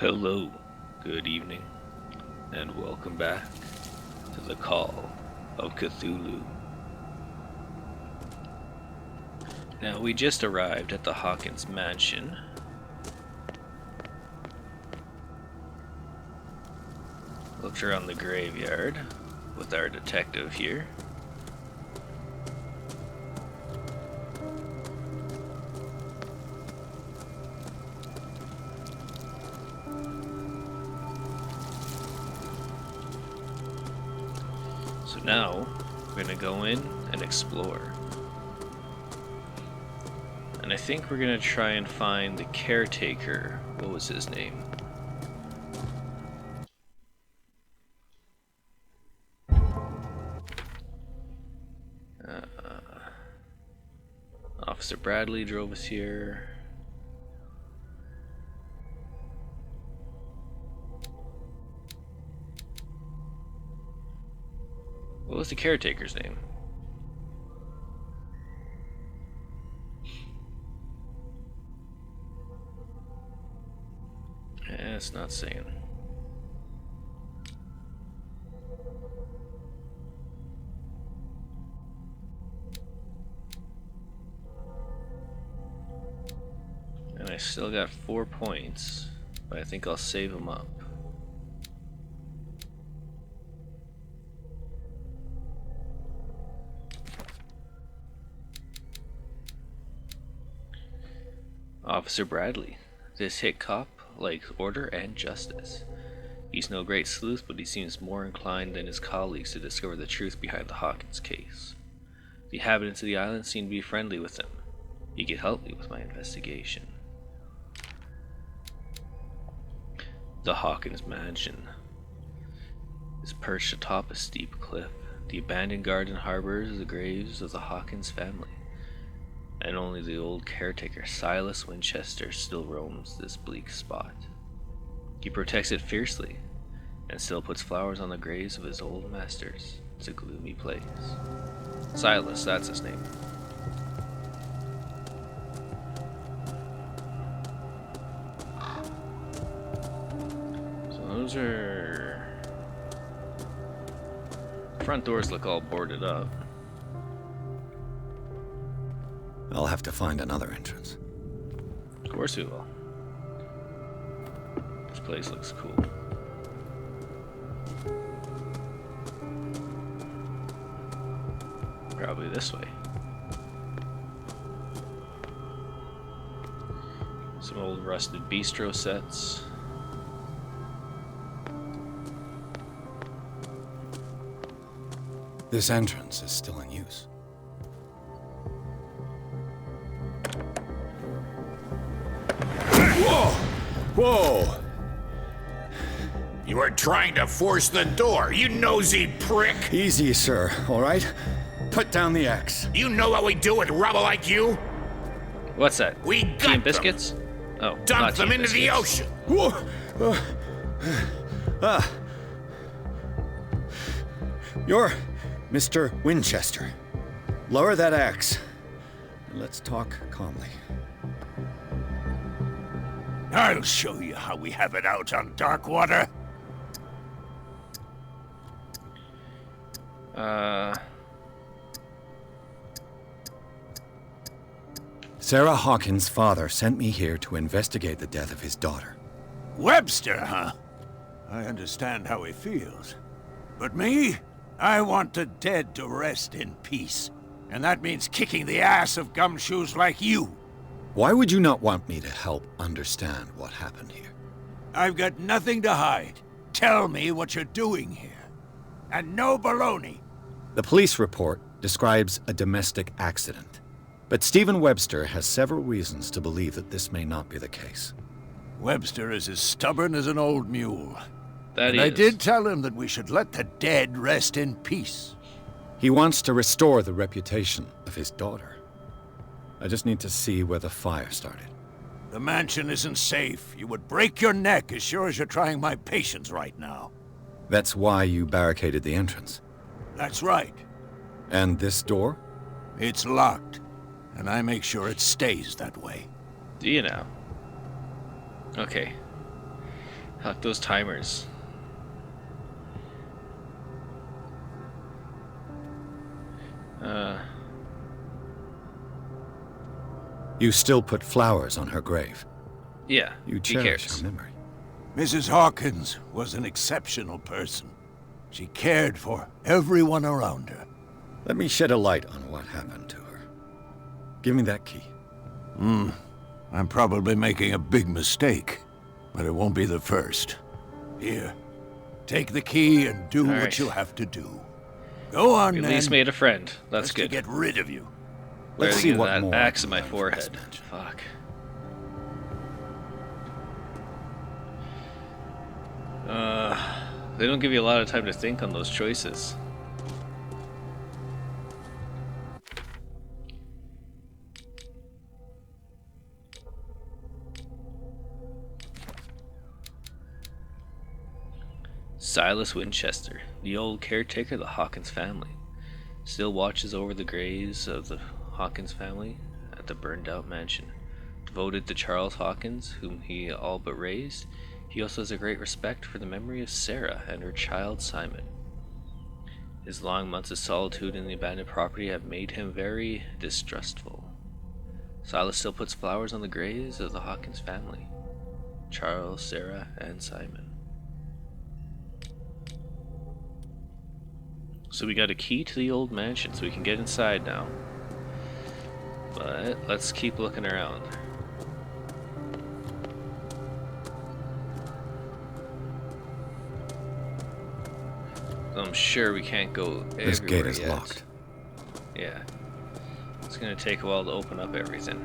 Hello, good evening, and welcome back to the Call of Cthulhu. Now, we just arrived at the Hawkins mansion. Looked around the graveyard with our detective here. So now, we're gonna go in and explore. And I think we're gonna try and find the caretaker. What was his name? Officer Bradley drove us here. What was the caretaker's name? Yeah, it's not saying. And I still got 4 points, but I think I'll save them up. Officer Bradley. This hit cop likes order and justice. He's no great sleuth, but he seems more inclined than his colleagues to discover the truth behind the Hawkins case. The inhabitants of the island seem to be friendly with him. He could help me with my investigation. The Hawkins mansion is perched atop a steep cliff. The abandoned garden harbors the graves of the Hawkins family, and only the old caretaker Silas Winchester still roams this bleak spot. He protects it fiercely, and still puts flowers on the graves of his old masters. It's a gloomy place. Silas, that's his name. So those are... Front doors look all boarded up. I'll have to find another entrance. Of course we will. This place looks cool. Probably this way. Some old rusted bistro sets. This entrance is still in use. Whoa! You were trying to force the door, you nosy prick! Easy, sir, all right? Put down the axe. You know what we do with rubble like you? What's that? We Tea got and biscuits? Oh, Dump not them tea into and the biscuits. ocean! Whoa! You're Mr. Winchester. Lower that axe, and let's talk calmly. I'll show you how we have it out on dark water. Sarah Hawkins' father sent me here to investigate the death of his daughter. Webster, huh? I understand how he feels. But me? I want the dead to rest in peace. And that means kicking the ass of gumshoes like you. Why would you not want me to help understand what happened here? I've got nothing to hide. Tell me what you're doing here. And no baloney. The police report describes a domestic accident, but Stephen Webster has several reasons to believe that this may not be the case. Webster is as stubborn as an old mule. That And is. I did tell him that we should let the dead rest in peace. He wants to restore the reputation of his daughter. I just need to see where the fire started. The mansion isn't safe. You would break your neck as sure as you're trying my patience right now. That's why you barricaded the entrance. That's right. And this door? It's locked, and I make sure it stays that way. Do you now? Okay. Fuck those timers. You still put flowers on her grave. Yeah, You he cherish cares. her memory. Mrs. Hawkins was an exceptional person. She cared for everyone around her. Let me shed a light on what happened to her. Give me that key. I'm probably making a big mistake, but it won't be the first. Here, take the key and do All what right. you have to do. Go on, At then. least made a friend. That's just good. to get rid of you. Let's Barely see get what that more I axe can in my learn from this forehead. mansion. Fuck. They don't give you a lot of time to think on those choices. Silas Winchester, the old caretaker of the Hawkins family, still watches over the graves of the Hawkins family at the burned out mansion. Devoted to Charles Hawkins, whom he all but raised, he also has a great respect for the memory of Sarah and her child Simon. His long months of solitude in the abandoned property have made him very distrustful. Silas still puts flowers on the graves of the Hawkins family, Charles, Sarah, and Simon. So we got a key to the old mansion, so we can get inside now. But let's keep looking around. I'm sure we can't go everywhere This gate is yet. locked. Yeah. It's gonna take a while to open up everything.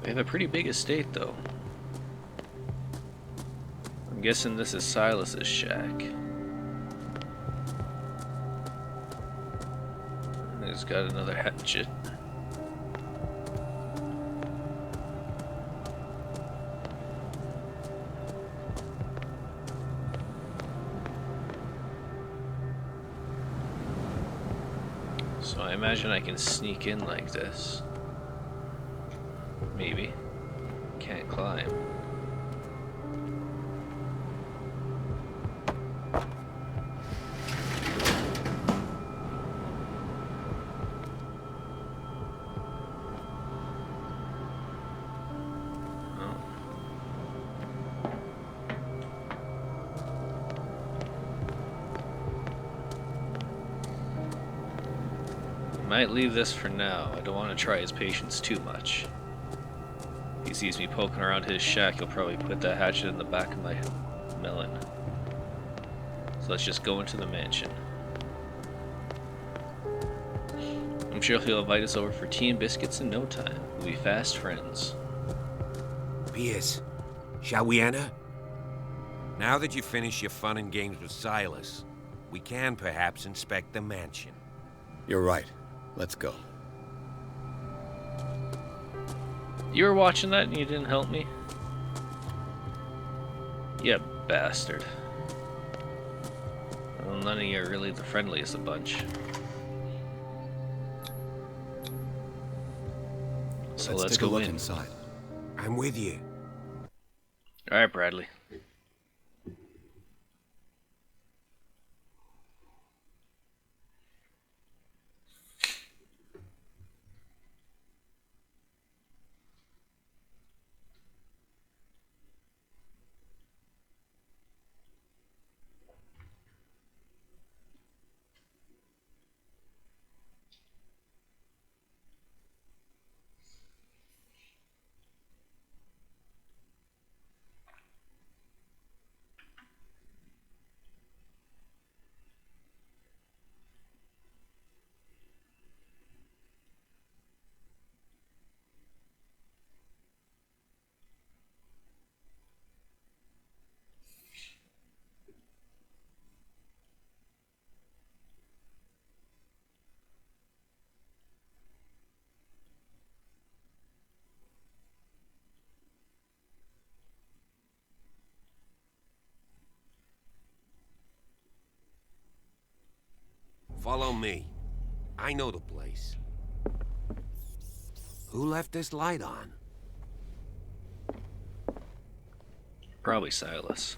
They have a pretty big estate, though. I'm guessing this is Silas's shack. He's got another hatchet. So I imagine I can sneak in like this. Maybe. Can't climb. Oh. Might leave this for now. I don't want to try his patience too much. If he sees me poking around his shack, he'll probably put that hatchet in the back of my melon. So let's just go into the mansion. I'm sure he'll invite us over for tea and biscuits in no time. We'll be fast friends. Pierce, shall we enter? Now that you've finished your fun and games with Silas, we can perhaps inspect the mansion. You're right. Let's go. You were watching that and you didn't help me? You bastard. Well, none of you are really the friendliest of bunch. So let's take go a look in. inside. I'm with you. Alright, Bradley. Follow me. I know the place. Who left this light on? Probably Silas.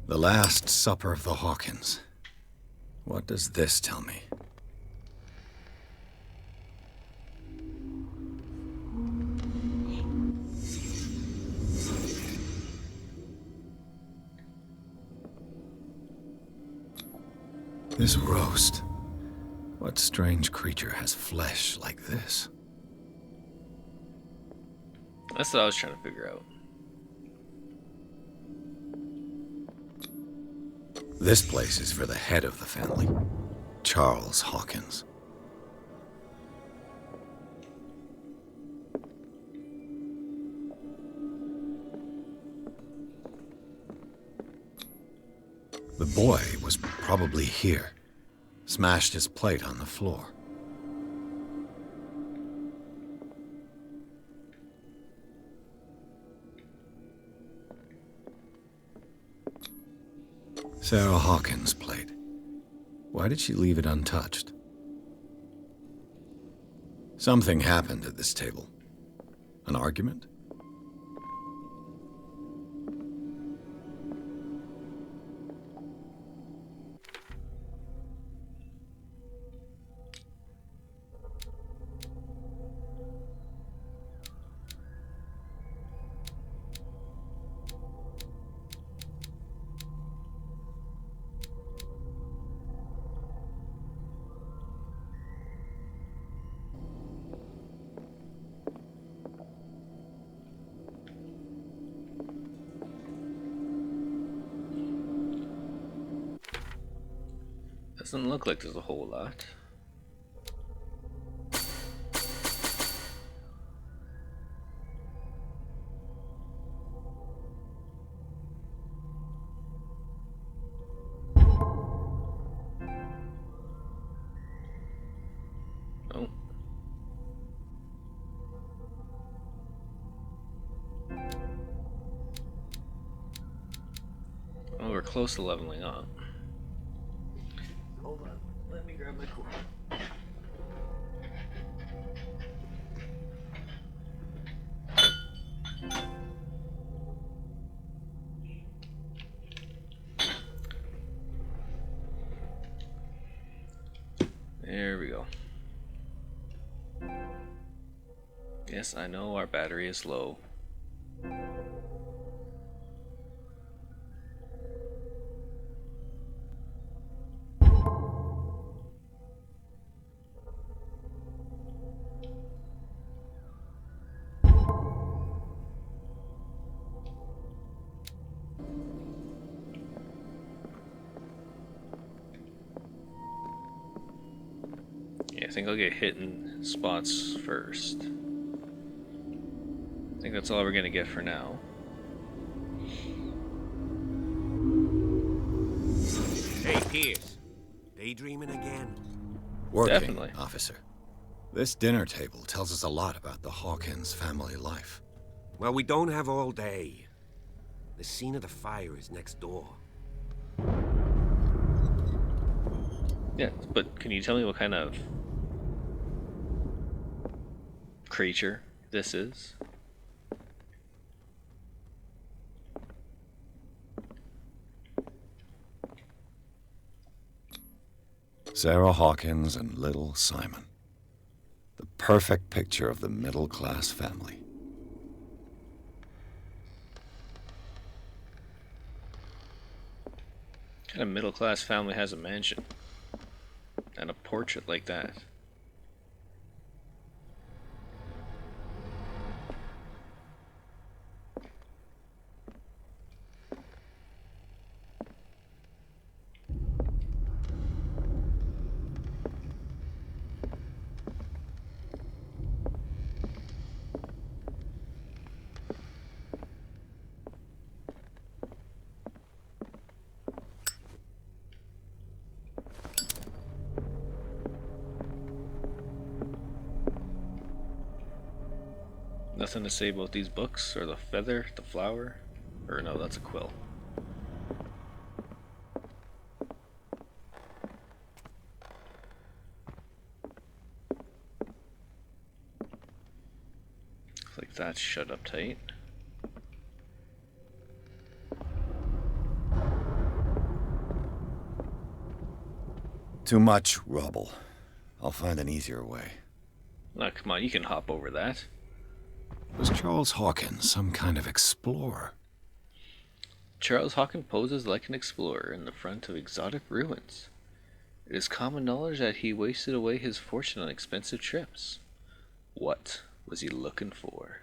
The Last Supper of the Hawkins. What does this tell me? This roast. What strange creature has flesh like this? That's what I was trying to figure out. This place is for the head of the family, Charles Hawkins. The boy was probably here, smashed his plate on the floor. Sarah Hawkins' plate. Why did she leave it untouched? Something happened at this table. An argument? Doesn't look like there's a whole lot. Oh. Oh, we're close to leveling up. Hold on, let me grab my cord. There we go. Yes, I know our battery is low. Yeah, I think I'll get hit in spots first. I think that's all we're gonna get for now. Hey, Pierce. Daydreaming again? Working, Definitely. officer. This dinner table tells us a lot about the Hawkins family life. Well, we don't have all day. The scene of the fire is next door. Yeah, but can you tell me what kind of creature this is? Sarah Hawkins and little Simon. The perfect picture of the middle-class family. What kind of middle-class family has a mansion and a portrait like that? Nothing to say about these books, or the feather, the flower? Or no, that's a quill. Looks like that's shut up tight. Too much rubble. I'll find an easier way. Oh, come on, you can hop over that. Was Charles Hawkins some kind of explorer? Charles Hawkins poses like an explorer in the front of exotic ruins. It is common knowledge that he wasted away his fortune on expensive trips. What was he looking for?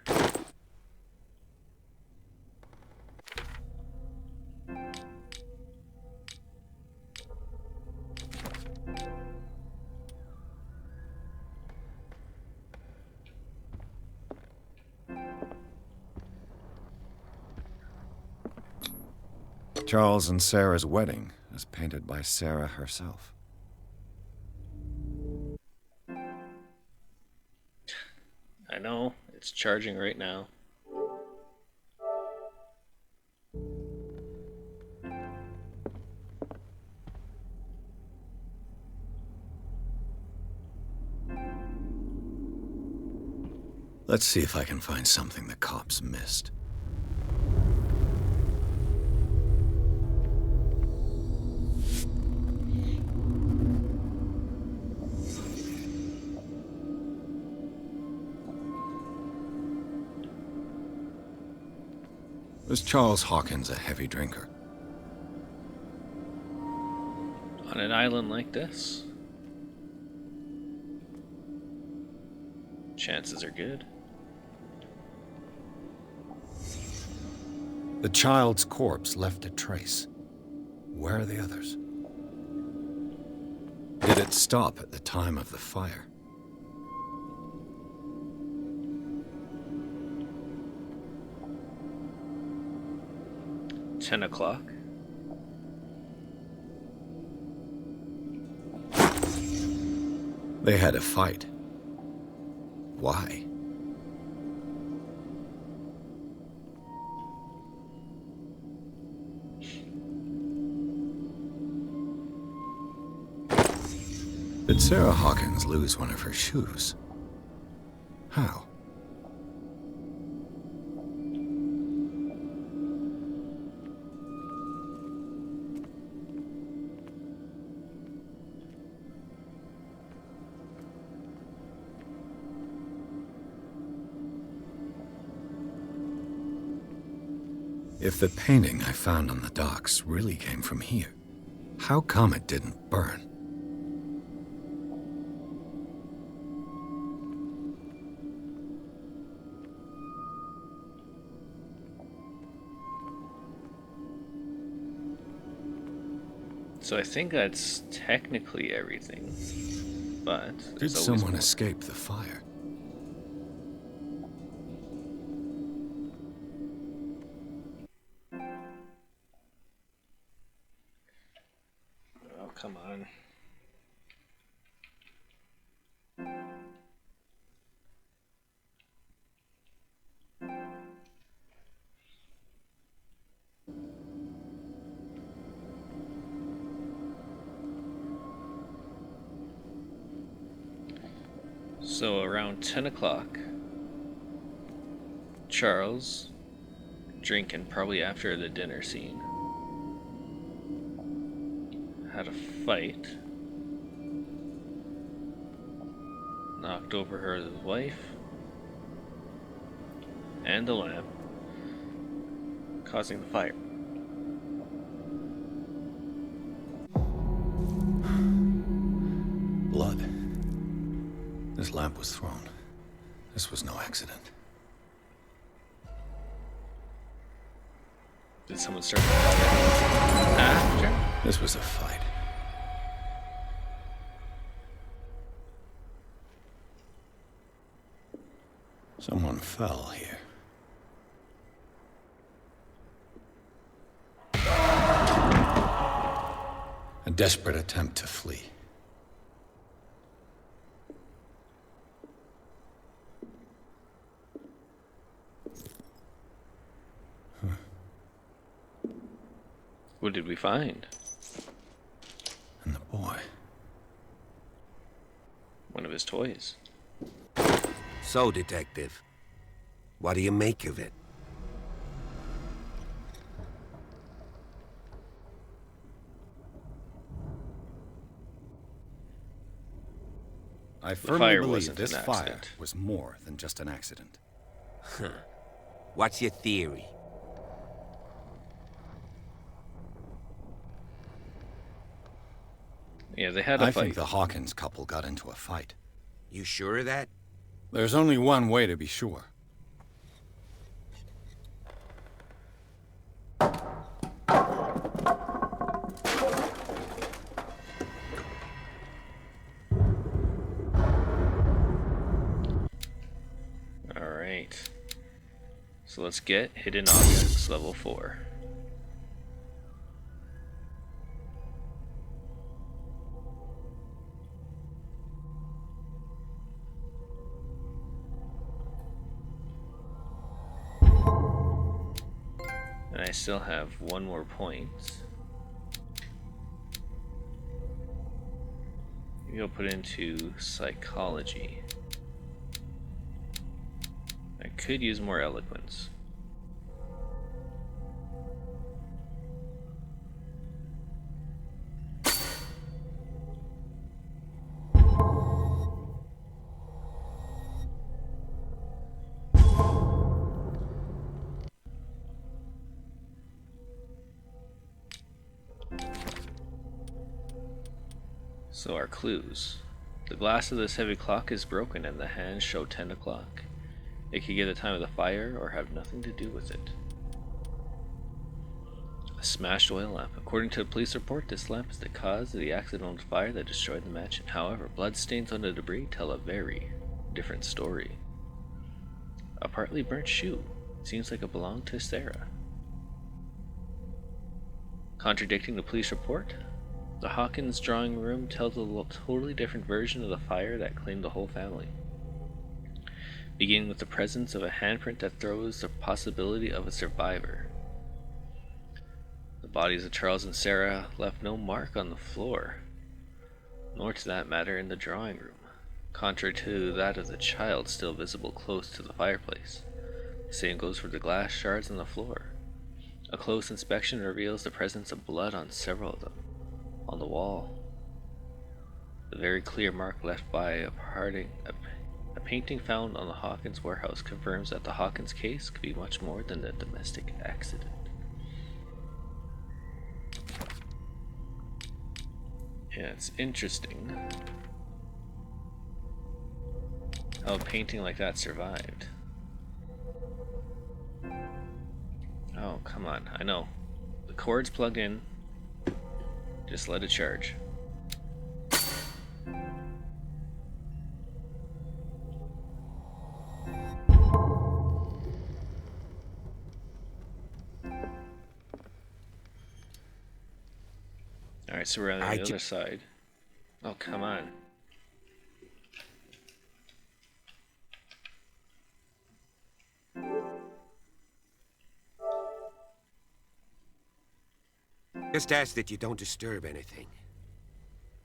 Charles and Sarah's wedding, as painted by Sarah herself. I know, it's charging right now. Let's see if I can find something the cops missed. Was Charles Hawkins a heavy drinker? On an island like this, chances are good. The child's corpse left a trace. Where are the others? Did it stop at the time of the fire? $10. They had a fight. Why? Did Sarah Hawkins lose one of her shoes? How? If the painting I found on the docks really came from here, how come it didn't burn? So I think that's technically everything, but Did there's always someone more. escape the fire? Oh, come on. So around 10 o'clock, Charles, drinking probably after the dinner scene, had a fight, knocked over her wife and the lamp, causing the fire. Blood. This lamp was thrown. This was no accident. Did someone start the fire after? This was a fight. Someone fell here. A desperate attempt to flee. What did we find? And the boy. One of his toys. So, Detective, what do you make of it? I firmly fire believe wasn't this an fire accident. was more than just an accident. What's your theory? Yeah, they had a I fight. think the Hawkins couple got into a fight. You sure of that? There's only one way to be sure. Alright. So let's get hidden objects level 4. And I still have one more point. Maybe I'll put into psychology. I could use more eloquence. So our clues. The glass of this heavy clock is broken and the hands show 10 o'clock. It could give the time of the fire or have nothing to do with it. A smashed oil lamp. According to a police report, this lamp is the cause of the accidental fire that destroyed the mansion. However, bloodstains on the debris tell a very different story. A partly burnt shoe. Seems like it belonged to Sarah. Contradicting the police report, the Hawkins drawing room tells a totally different version of the fire that claimed the whole family. Beginning with the presence of a handprint that throws the possibility of a survivor. The bodies of Charles and Sarah left no mark on the floor, nor to that matter in the drawing room, contrary to that of the child still visible close to the fireplace. The same goes for the glass shards on the floor. A close inspection reveals the presence of blood on several of them. On the wall, the very clear mark left by a painting found on the Hawkins warehouse confirms that the Hawkins case could be much more than a domestic accident. Yeah, it's interesting how a painting like that survived. Oh, come on, I know. The cord's plugged in. Just let it charge. Alright, so we're on the other side. Oh, come on. Just ask that you don't disturb anything.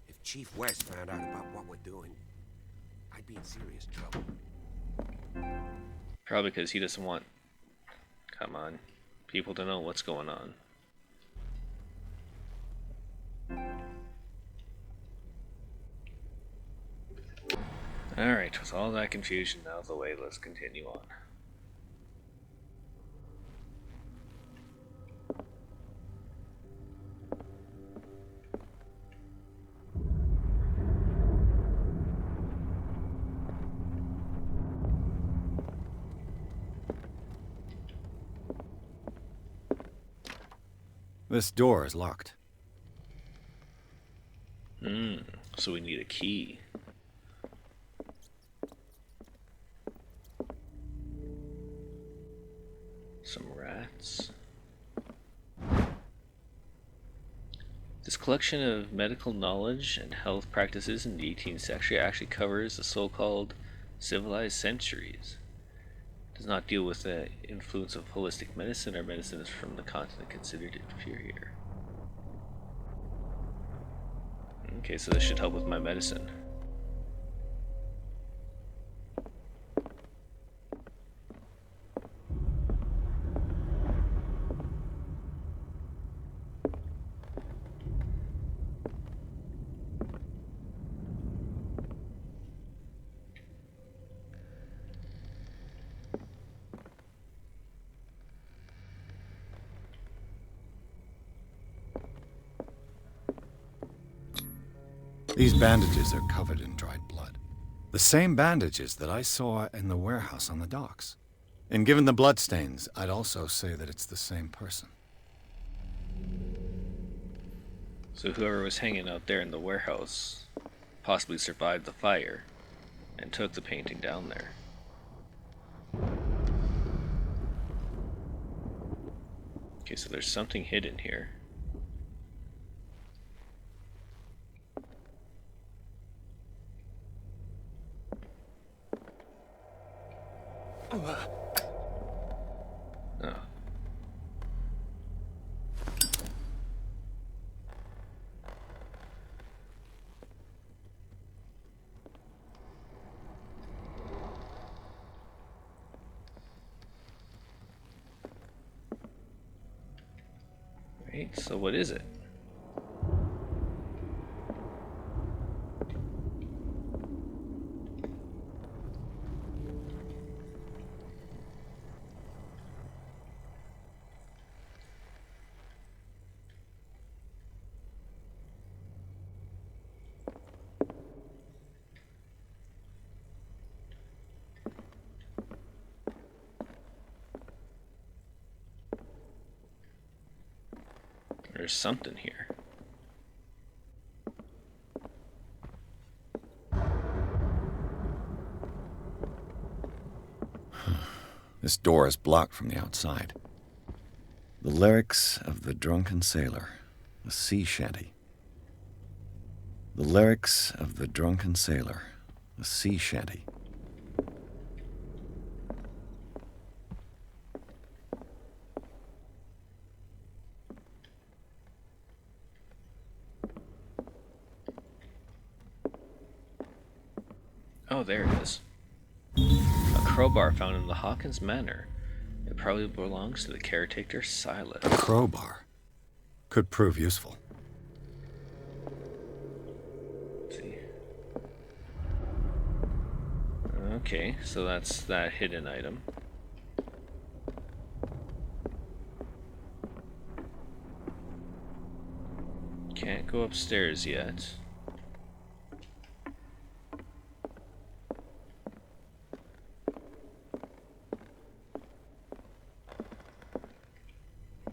If Chief West found out about what we're doing, I'd be in serious trouble. Probably because he doesn't want, come on, people to know what's going on. Alright, with all that confusion out of the way, let's continue on. This door is locked. So we need a key. Some rats. This collection of medical knowledge and health practices in the 18th century actually covers the so-called civilized centuries. It does not deal with the influence of holistic medicine or medicines from the continent considered inferior. Okay, so this should help with my medicine. These bandages are covered in dried blood. The same bandages that I saw in the warehouse on the docks. And given the bloodstains, I'd also say that it's the same person. So whoever was hanging out there in the warehouse possibly survived the fire and took the painting down there. Okay, so there's something hidden here. Oh. Right, so what is it? There's something here. This door is blocked from the outside. The lyrics of the drunken sailor, a sea shanty. The lyrics of the drunken sailor, a sea shanty. Oh, there it is. A crowbar found in the Hawkins Manor. It probably belongs to the caretaker, Silas. A crowbar could prove useful. Let's see. Okay, so that's that hidden item. Can't go upstairs yet.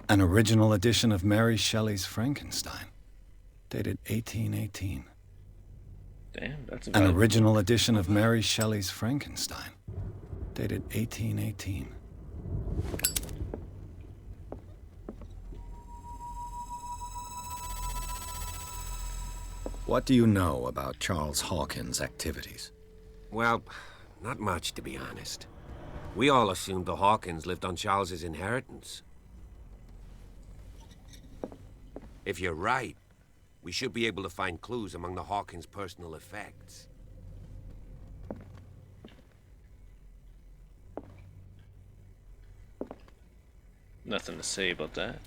An original edition of Mary Shelley's Frankenstein, dated 1818. Damn, that's An original edition of Mary Shelley's Frankenstein, dated 1818. What do you know about Charles Hawkins' activities? Well, not much, to be honest. We all assumed the Hawkins lived on Charles's inheritance. If you're right, we should be able to find clues among the Hawkins' personal effects. Nothing to say about that.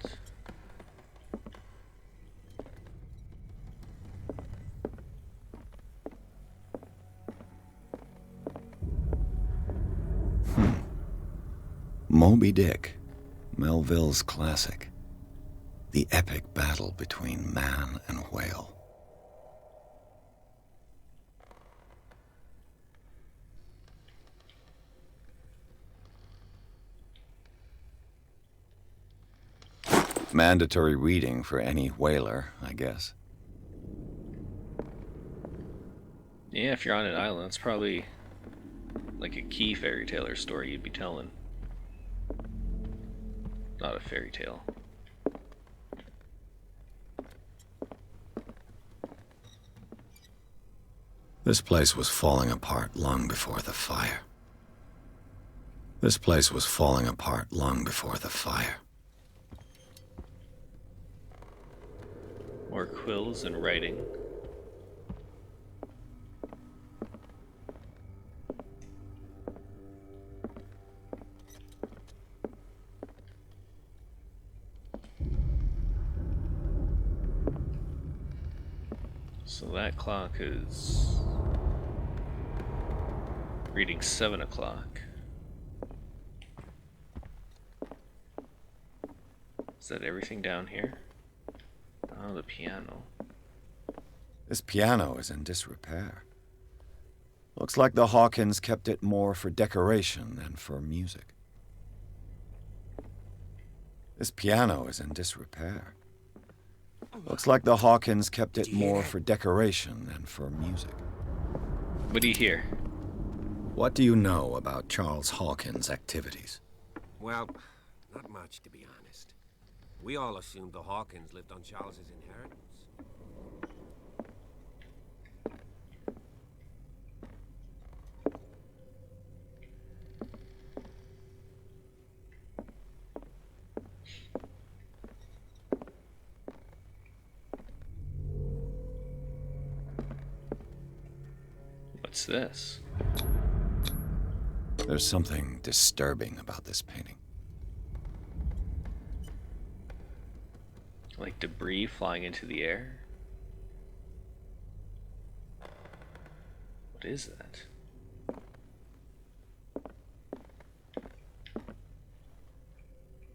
Moby Dick, Melville's classic. The epic battle between man and whale. Mandatory reading for any whaler, I guess. Yeah, if you're on an island, it's probably like a key fairy tale or story you'd be telling. Not a fairy tale. This place was falling apart long before the fire. This place was falling apart long before the fire. More quills and writing. So that clock is reading 7 o'clock. Is that everything down here? Oh, the piano. This piano is in disrepair. Looks like the Hawkins kept it more for decoration than for music. This piano is in disrepair. Looks like the Hawkins kept it more for decoration than for music. What do you hear? What do you know about Charles Hawkins' activities? Well, not much, to be honest. We all assumed the Hawkins lived on Charles's inheritance. What's this? There's something disturbing about this painting. Like debris flying into the air? What is that?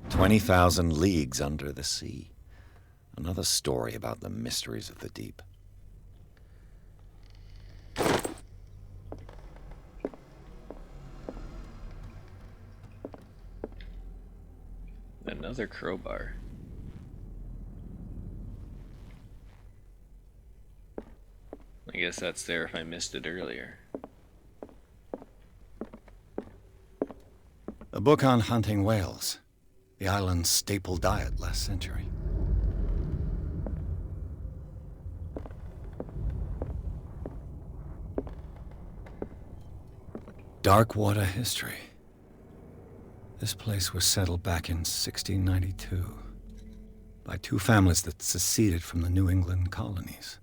"20,000 Leagues Under the Sea." Another story about the mysteries of the deep. Another crowbar. I guess that's there if I missed it earlier. A book on hunting whales, the island's staple diet last century. Dark water history. This place was settled back in 1692 by two families that seceded from the New England colonies.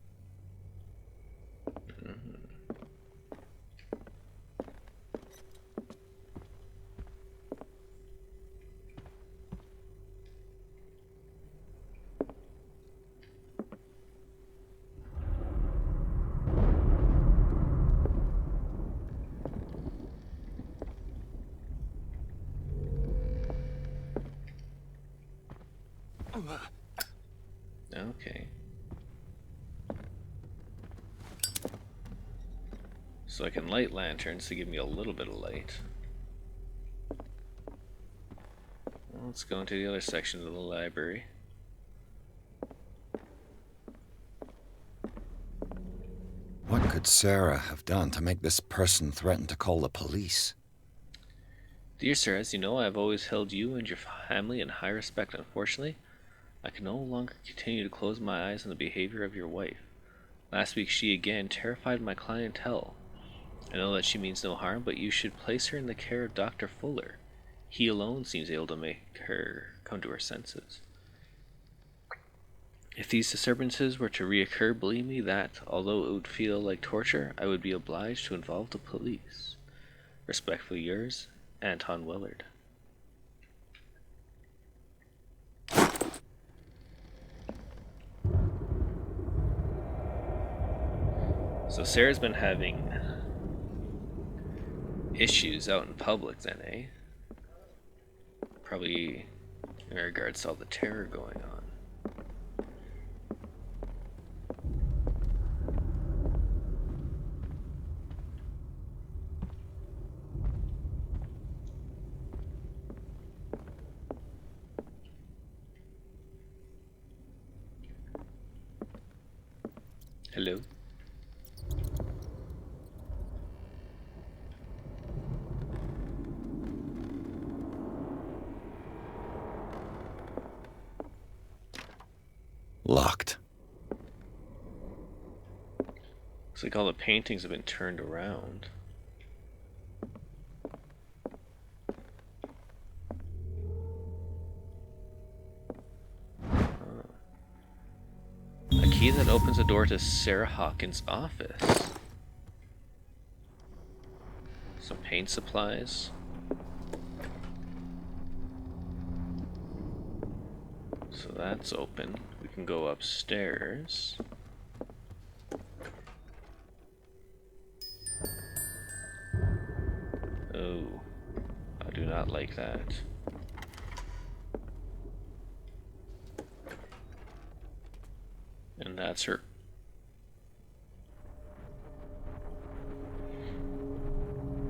Okay. So I can light lanterns to give me a little bit of light. Well, let's go into the other section of the library. What could Sarah have done to make this person threaten to call the police? Dear sir, as you know, I have always held you and your family in high respect. Unfortunately, I can no longer continue to close my eyes on the behavior of your wife. Last week she again terrified my clientele. I know that she means no harm, but you should place her in the care of Dr. Fuller. He alone seems able to make her come to her senses. If these disturbances were to reoccur, believe me that, although it would feel like torture, I would be obliged to involve the police. Respectfully yours, Anton Willard. So Sarah's been having issues out in public then, eh? Probably in regards to all the terror going on. Hello? Locked. Looks like all the paintings have been turned around. A key that opens the door to Sarah Hawkins' office. Some paint supplies. So that's open. We can go upstairs. No, I do not like that. And that's her.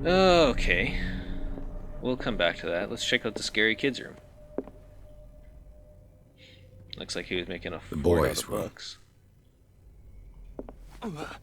Okay. We'll come back to that. Let's check out the scary kids room. Looks like he was making a fort out of books. Oh.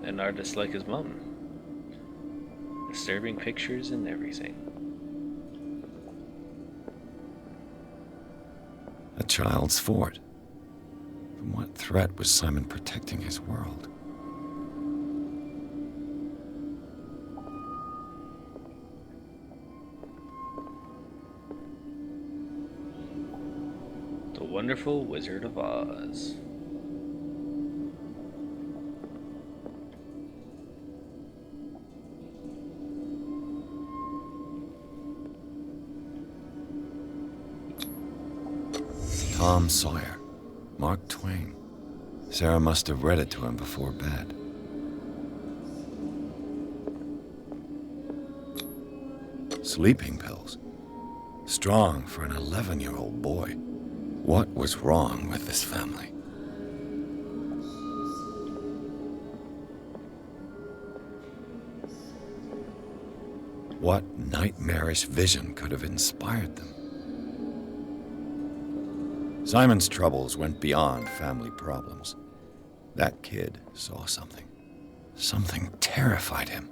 An artist like his mom. Disturbing pictures and everything. A child's fort. From what threat was Simon protecting his world? The Wonderful Wizard of Oz. Tom Sawyer, Mark Twain. Sarah must have read it to him before bed. Sleeping pills. Strong for an 11-year-old boy. What was wrong with this family? What nightmarish vision could have inspired them? Simon's troubles went beyond family problems. That kid saw something. Something terrified him.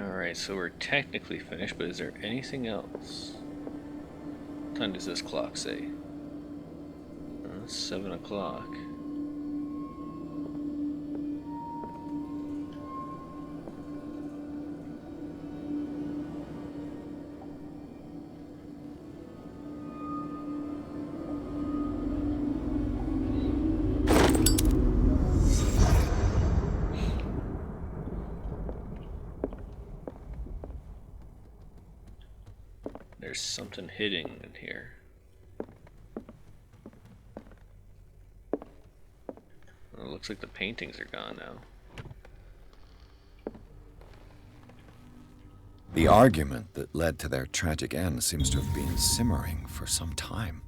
Alright, so we're technically finished, but is there anything else? What time does this clock say? 7 o'clock. There's something hidden in here. Well, it looks like the paintings are gone now. The argument that led to their tragic end seems to have been simmering for some time.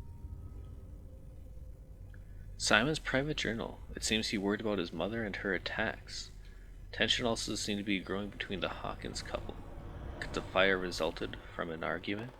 Simon's private journal. It seems he worried about his mother and her attacks. Tension also seemed to be growing between the Hawkins couple. Could the fire resulted from an argument?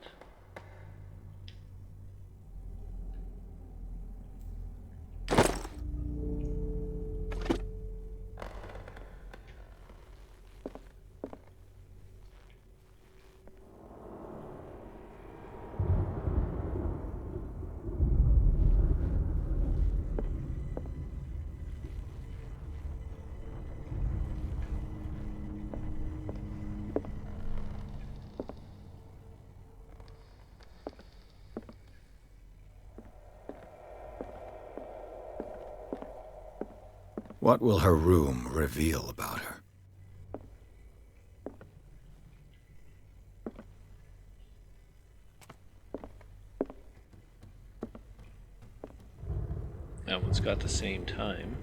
What will her room reveal about her? That one's got the same time.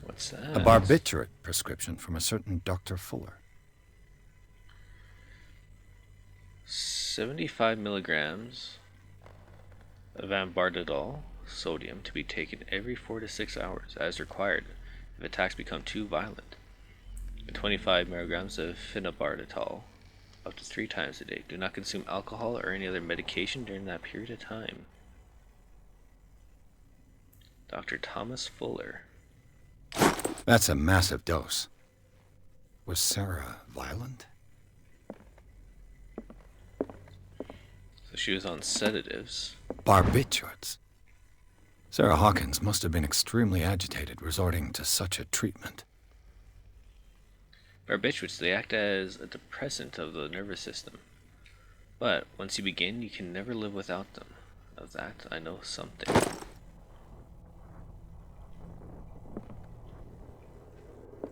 What's that? A barbiturate prescription from a certain Dr. Fuller. 75 milligrams of ambardadol sodium to be taken every 4 to 6 hours as required if attacks become too violent. And 25 milligrams of phenobarbital up to 3 times a day. Do not consume alcohol or any other medication during that period of time. Dr. Thomas Fuller. That's a massive dose. Was Sarah violent? She was on sedatives. Barbiturates. Sarah Hawkins must have been extremely agitated, resorting to such a treatment. Barbiturates, they act as a depressant of the nervous system. But once you begin, you can never live without them. Of that, I know something.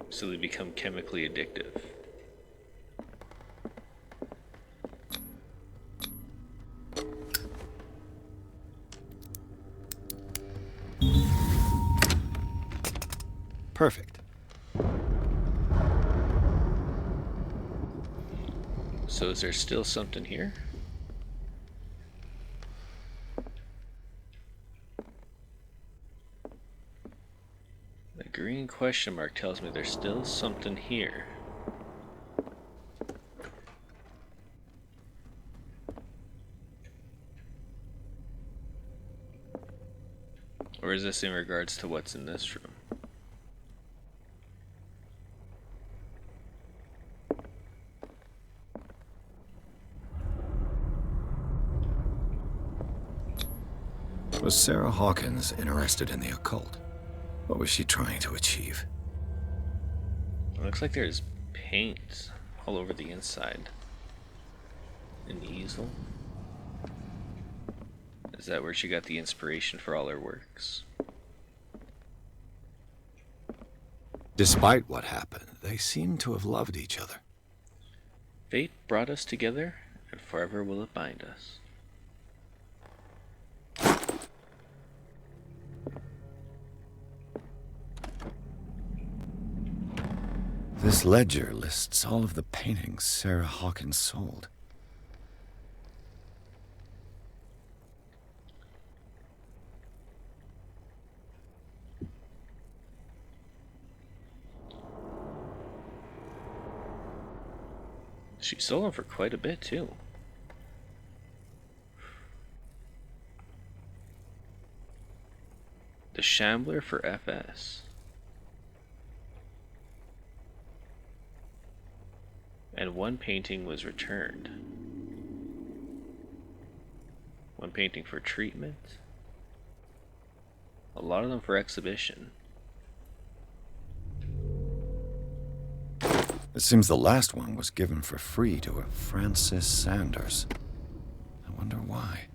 So they become chemically addictive. Perfect. So is there still something here? The green question mark tells me there's still something here. Or is this in regards to what's in this room? Was Sarah Hawkins interested in the occult? What was she trying to achieve? It looks like there's paint all over the inside. An easel. Is that where she got the inspiration for all her works? Despite what happened, they seem to have loved each other. Fate brought us together, and forever will it bind us. This ledger lists all of the paintings Sarah Hawkins sold. She sold them for quite a bit, too. The Shambler for FS. And one painting was returned. One painting for treatment. A lot of them for exhibition. It seems the last one was given for free to a Francis Sanders. I wonder why.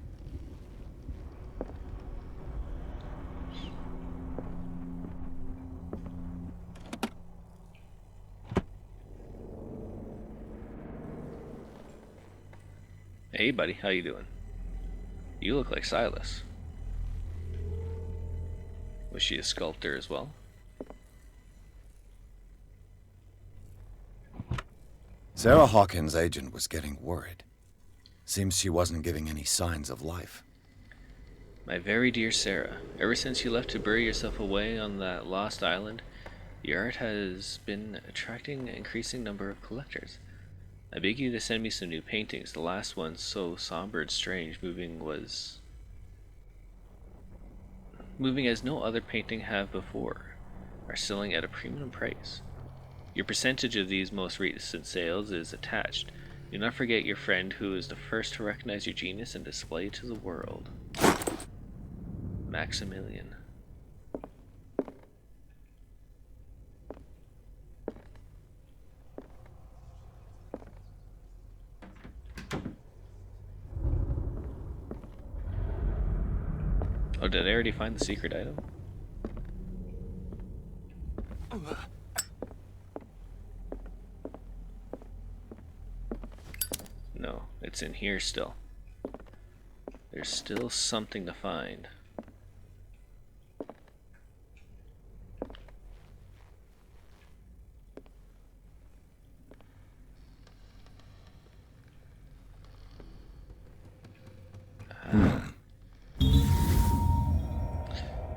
Hey buddy, how you doing? You look like Silas. Was she a sculptor as well? Sarah Hawkins' agent was getting worried. Seems she wasn't giving any signs of life. My very dear Sarah, ever since you left to bury yourself away on that lost island, your art has been attracting an increasing number of collectors. I beg you to send me some new paintings. The last one, so somber and strange, moving as no other painting have before, are selling at a premium price. Your percentage of these most recent sales is attached. Do not forget your friend who is the first to recognize your genius and display it to the world. Maximilian. Oh, did I already find the secret item? No, it's in here still. There's still something to find.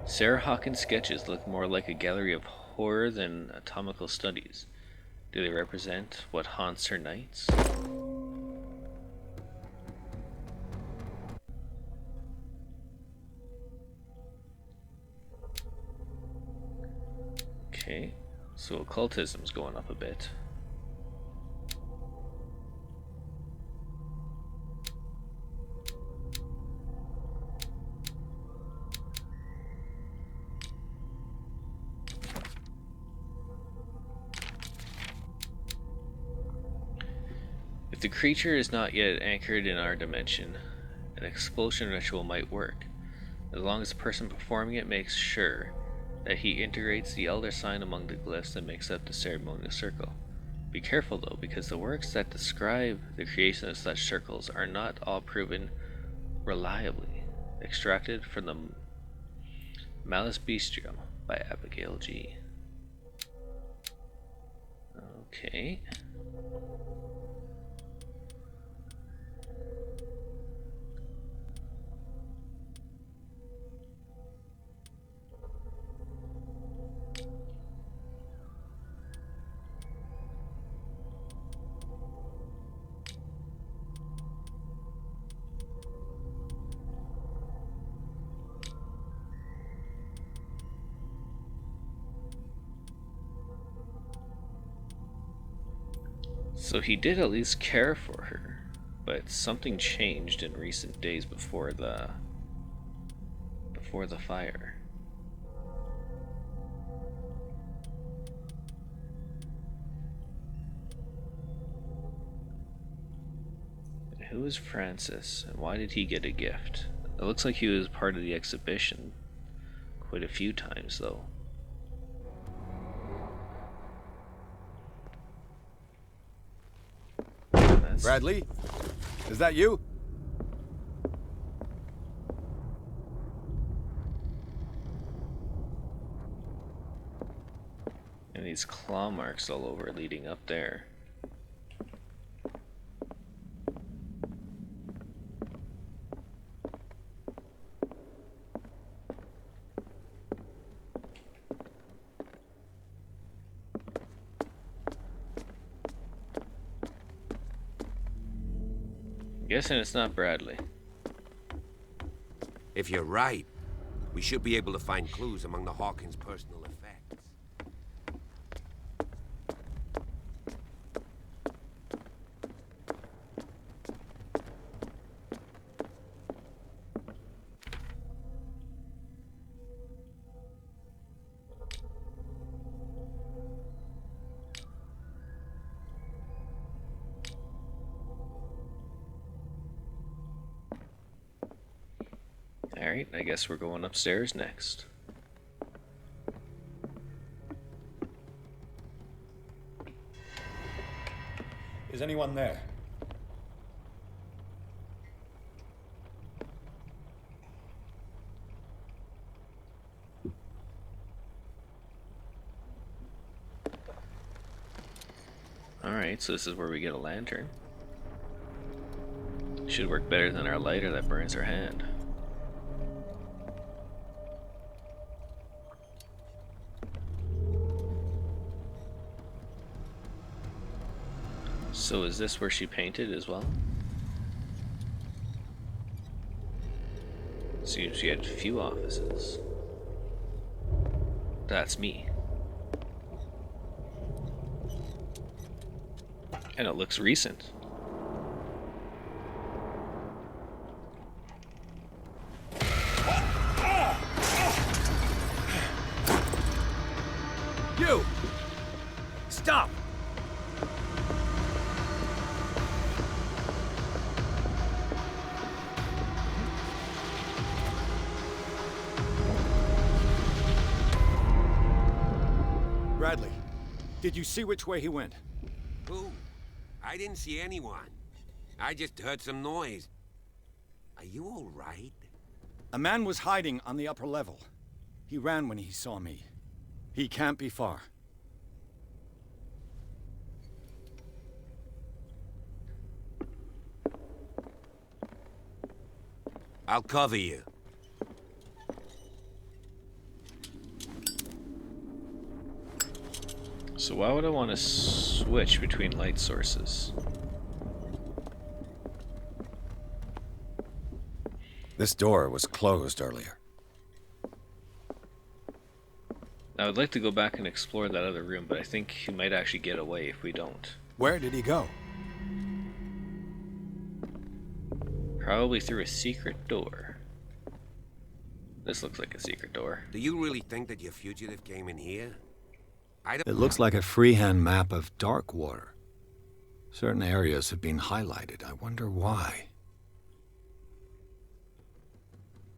Sarah Hawkins' sketches look more like a gallery of horror than anatomical studies. Do they represent what haunts her nights? Okay, so occultism's going up a bit. If the creature is not yet anchored in our dimension, an expulsion ritual might work, as long as the person performing it makes sure that he integrates the elder sign among the glyphs that makes up the ceremonial circle. Be careful though, because the works that describe the creation of such circles are not all proven reliably. Extracted from the Malus Bestium by Abigail G. Okay. So he did at least care for her, but something changed in recent days before the fire. Who is Francis, and why did he get a gift? It looks like he was part of the exhibition quite a few times, though. Bradley? Is that you? And these claw marks all over leading up there. Guessing it's not Bradley. If you're right, we should be able to find clues among the Hawkins' personal effects. Alright, I guess we're going upstairs next. Is anyone there? Alright, so this is where we get a lantern. Should work better than our lighter that burns our hand. So is this where she painted as well? Seems she had a few offices. That's me. And it looks recent. You! Stop! Bradley, did you see which way he went? Who? I didn't see anyone. I just heard some noise. Are you all right? A man was hiding on the upper level. He ran when he saw me. He can't be far. I'll cover you. So why would I want to switch between light sources? This door was closed earlier. I would like to go back and explore that other room, but I think he might actually get away if we don't. Where did he go? Probably through a secret door. This looks like a secret door. Do you really think that your fugitive came in here? I don't... It looks like a freehand map of Darkwater. Certain areas have been highlighted. I wonder why.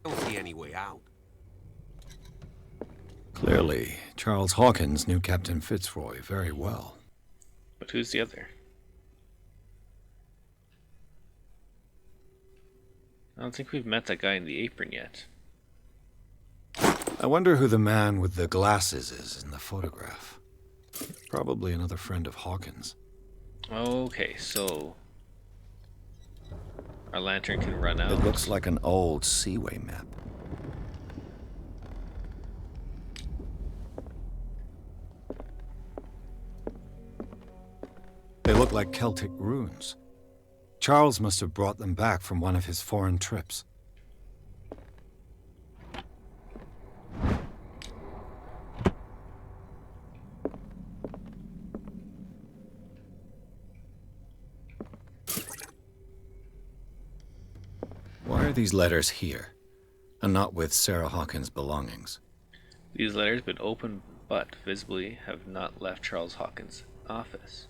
I don't see any way out. Clearly, Charles Hawkins knew Captain Fitzroy very well. But who's the other? I don't think we've met that guy in the apron yet. I wonder who the man with the glasses is in the photograph. Probably another friend of Hawkins. Okay, so our lantern can run out. It looks like an old seaway map. They look like Celtic runes. Charles must have brought them back from one of his foreign trips. Why are these letters here, and not with Sarah Hawkins' belongings? These letters, been open but visibly, have not left Charles Hawkins' office.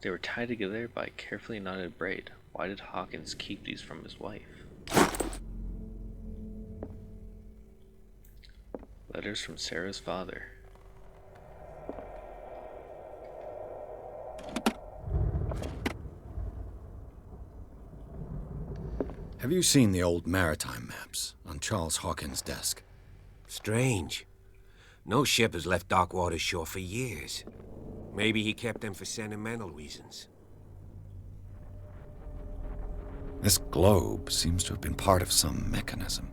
They were tied together by carefully knotted braid. Why did Hawkins keep these from his wife? Letters from Sarah's father. Have you seen the old maritime maps on Charles Hawkins' desk? Strange. No ship has left Darkwater's shore for years. Maybe he kept them for sentimental reasons. This globe seems to have been part of some mechanism.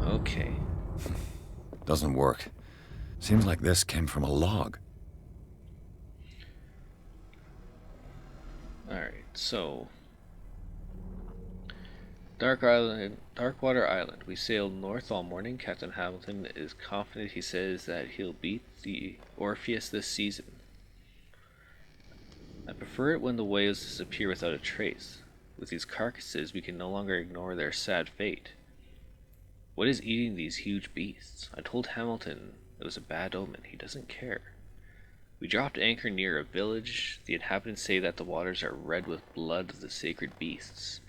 Okay. Doesn't work. Seems like this came from a log. Alright, so Darkwater Island. We sailed north all morning. Captain Hamilton is confident. He says that he'll beat the Orpheus this season. I prefer it when the whales disappear without a trace. With these carcasses, we can no longer ignore their sad fate. What is eating these huge beasts? I told Hamilton it was a bad omen. He doesn't care. We dropped anchor near a village. The inhabitants say that the waters are red with blood of the sacred beasts,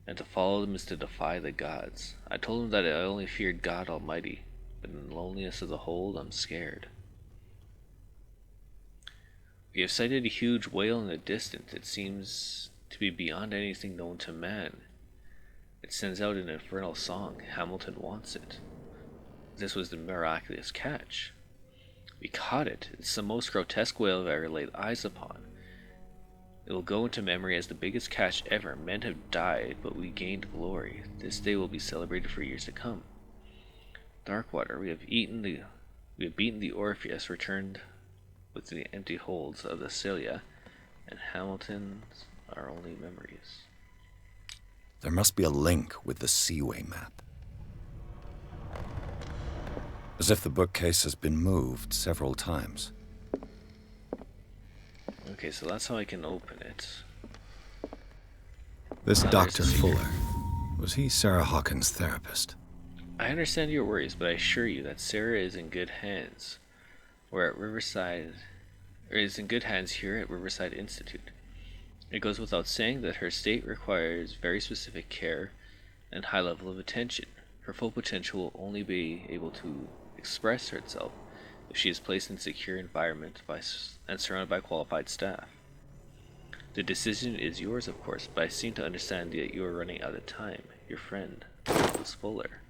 and to follow them is to defy the gods. I told him that I only feared God Almighty, but in the loneliness of the hold, I'm scared. We have sighted a huge whale in the distance. It seems to be beyond anything known to man. It sends out an infernal song. Hamilton wants it. This was the miraculous catch. We caught it. It's the most grotesque whale I've ever laid eyes upon. It will go into memory as the biggest catch ever. Men have died, but we gained glory. This day will be celebrated for years to come. Darkwater, we have beaten the Orpheus, returned with the empty holds of the Celia, and Hamilton's are only memories. There must be a link with the Seaway map. As if the bookcase has been moved several times. Okay, so that's how I can open it. This Now Dr. there's the secret. Fuller, was he Sarah Hawkins' therapist? I understand your worries, but I assure you that Sarah is in good hands. Is in good hands here at Riverside Institute. It goes without saying that her state requires very specific care and high level of attention. Her full potential will only be able to express herself if she is placed in a secure environment and surrounded by qualified staff. The decision is yours, of course, but I seem to understand that you are running out of time. Your friend, Miss Fuller.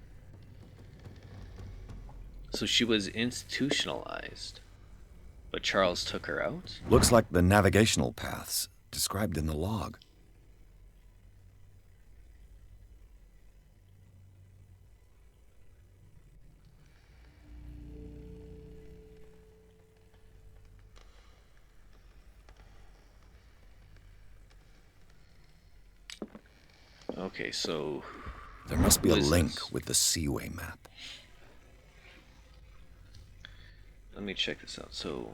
So she was institutionalized, but Charles took her out? Looks like the navigational paths described in the log. Okay, so There must be a What is link this? with the Seaway map. let me check this out. So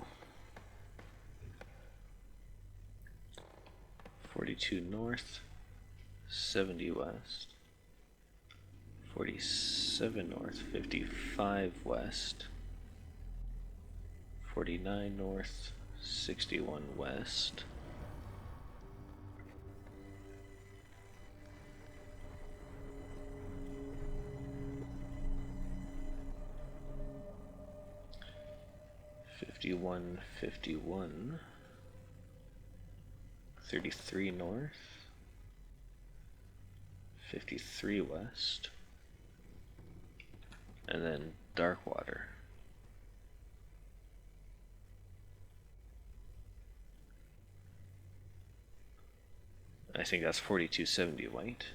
42 north, 70 west, 47 north, 55 west, 49 north, 61 west. Fifty-one, 33 north, 53 west, and then Darkwater. I think that's 4270 white.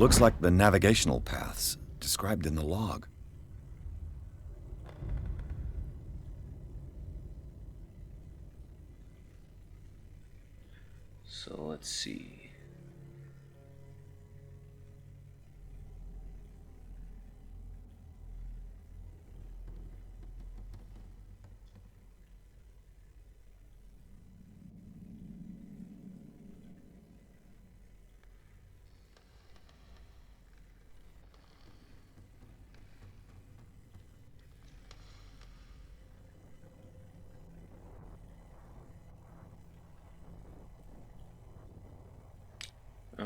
Looks like the navigational paths described in the log. So let's see.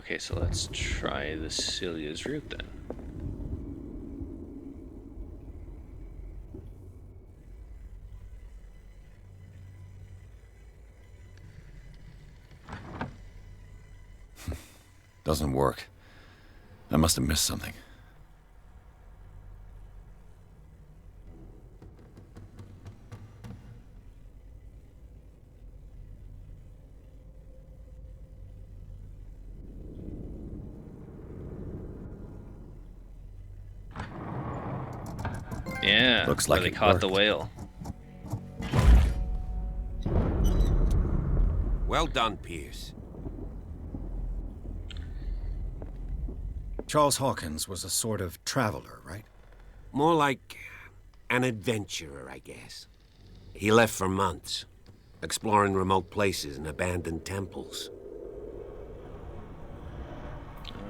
Okay, so let's try the Celia's route then. Doesn't work. I must have missed something. Yeah, Looks like they it caught the worked. whale. Well done, Pierce. Charles Hawkins was a sort of traveler, right? More like an adventurer, I guess. He left for months, exploring remote places and abandoned temples.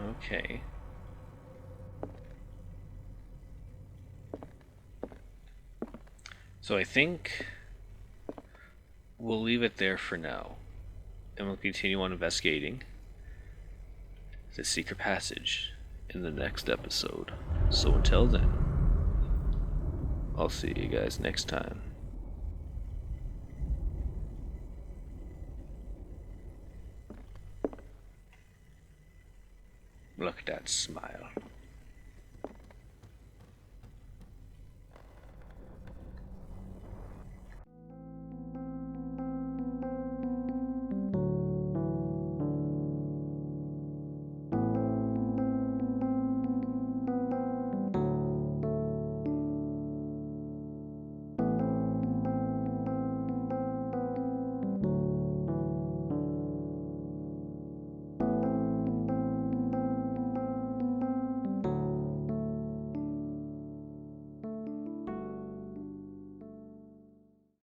Okay. So I think we'll leave it there for now, and we'll continue on investigating the secret passage in the next episode. So until then, I'll see you guys next time. Look at that smile.